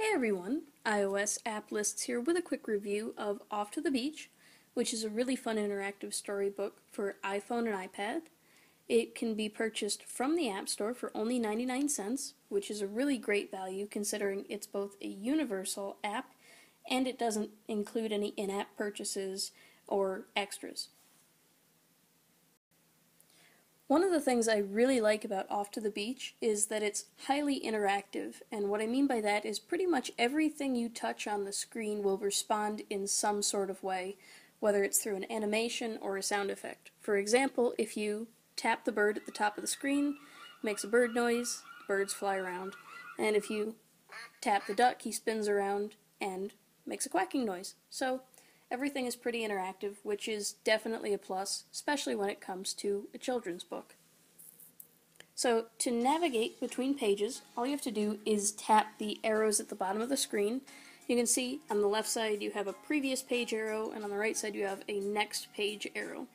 Hey everyone, iOS App Lists here with a quick review of Off to the Beach, which is a really fun interactive storybook for iPhone and iPad. It can be purchased from the App Store for only 99 cents, which is a really great value considering it's both a universal app and it doesn't include any in-app purchases or extras. One of the things I really like about Off to the Beach is that it's highly interactive, and what I mean by that is pretty much everything you touch on the screen will respond in some sort of way, whether it's through an animation or a sound effect. For example, if you tap the bird at the top of the screen, it makes a bird noise, birds fly around, and if you tap the duck, he spins around and makes a quacking noise. So everything is pretty interactive, which is definitely a plus, especially when it comes to a children's book. So to navigate between pages, all you have to do is tap the arrows at the bottom of the screen. You can see on the left side you have a previous page arrow, and on the right side you have a next page arrow.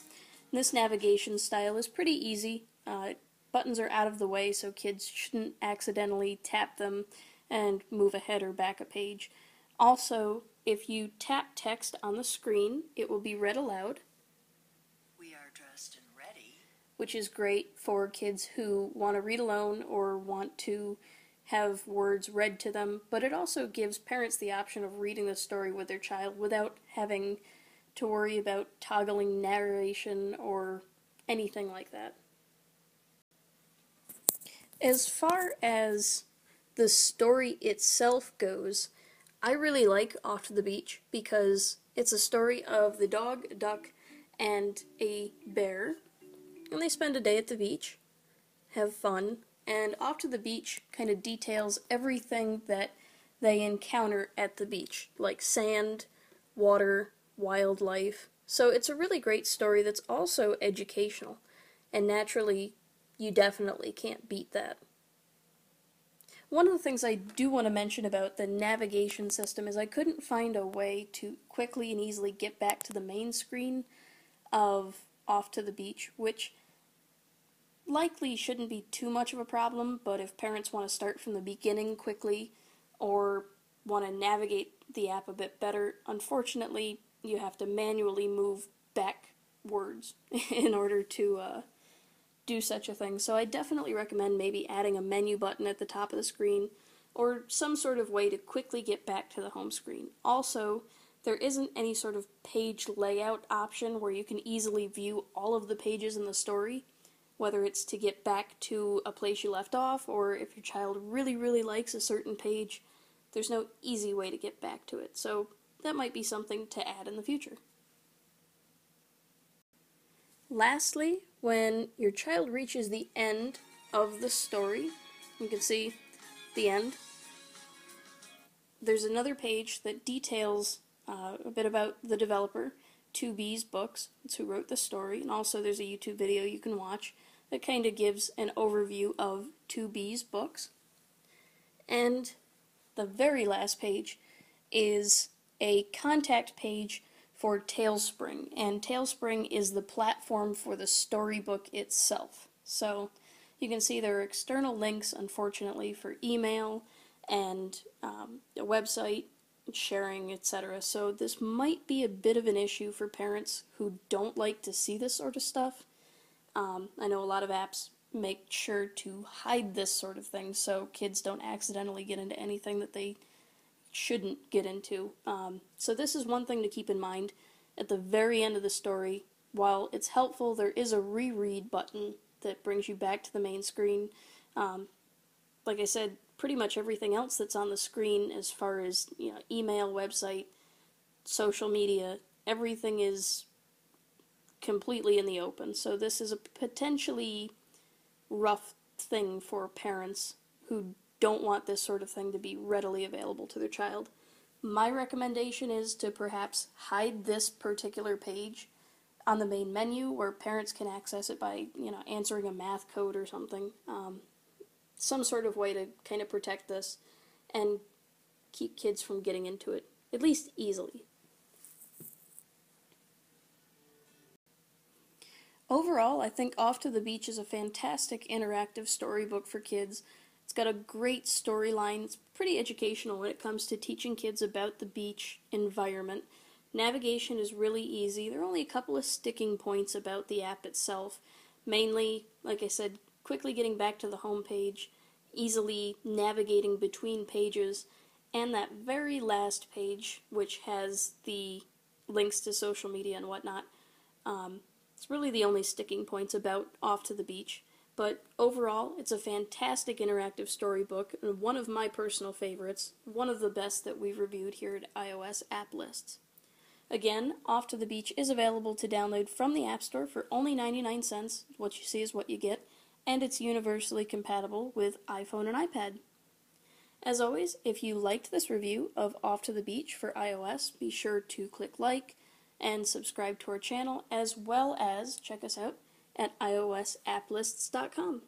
And this navigation style is pretty easy. Buttons are out of the way, so kids shouldn't accidentally tap them and move ahead or back a page. Also, if you tap text on the screen, it will be read aloud. We are dressed and ready. Which is great for kids who want to read alone or want to have words read to them, but it also gives parents the option of reading the story with their child without having to worry about toggling narration or anything like that. As far as the story itself goes, I really like Off to the Beach because it's a story of the dog, a duck, and a bear, and they spend a day at the beach, have fun, and Off to the Beach kind of details everything that they encounter at the beach, like sand, water, wildlife. So it's a really great story that's also educational, and naturally, you definitely can't beat that. One of the things I do want to mention about the navigation system is I couldn't find a way to quickly and easily get back to the main screen of Off to the Beach, which likely shouldn't be too much of a problem, but if parents want to start from the beginning quickly or want to navigate the app a bit better, unfortunately you have to manually move backwards in order to do such a thing. So I definitely recommend maybe adding a menu button at the top of the screen or some sort of way to quickly get back to the home screen. Also, there isn't any sort of page layout option where you can easily view all of the pages in the story, whether it's to get back to a place you left off or if your child really likes a certain page, there's no easy way to get back to it. So that might be something to add in the future. Lastly, when your child reaches the end of the story, you can see the end, there's another page that details a bit about the developer, 2B's Books, that's who wrote the story, and also there's a YouTube video you can watch that kind of gives an overview of 2B's Books. And the very last page is a contact page for TaleSpring, and TaleSpring is the platform for the storybook itself. So you can see there are external links, unfortunately, for email and a website, sharing, etc. So this might be a bit of an issue for parents who don't like to see this sort of stuff. I know a lot of apps make sure to hide this sort of thing so kids don't accidentally get into anything that they shouldn't get into. So this is one thing to keep in mind. At the very end of the story, while it's helpful, there is a reread button that brings you back to the main screen. Like I said, pretty much everything else that's on the screen as far as email, website, social media, everything is completely in the open. So this is a potentially rough thing for parents who don't want this sort of thing to be readily available to their child. My recommendation is to perhaps hide this particular page on the main menu where parents can access it by, answering a math code or something. Some sort of way to kind of protect this and keep kids from getting into it, at least easily. Overall, I think Off to the Beach is a fantastic interactive storybook for kids. It's got a great storyline, it's pretty educational when it comes to teaching kids about the beach environment. Navigation is really easy. There are only a couple of sticking points about the app itself. Mainly, like I said, quickly getting back to the home page, easily navigating between pages, and that very last page, which has the links to social media and whatnot. It's really the only sticking points about Off to the Beach. But overall, it's a fantastic interactive storybook, and one of my personal favorites, one of the best that we've reviewed here at iOS App Lists. Again, Off to the Beach is available to download from the App Store for only 99 cents. What you see is what you get, and it's universally compatible with iPhone and iPad. As always, if you liked this review of Off to the Beach for iOS, be sure to click like and subscribe to our channel, as well as check us out at iOSapplists.com.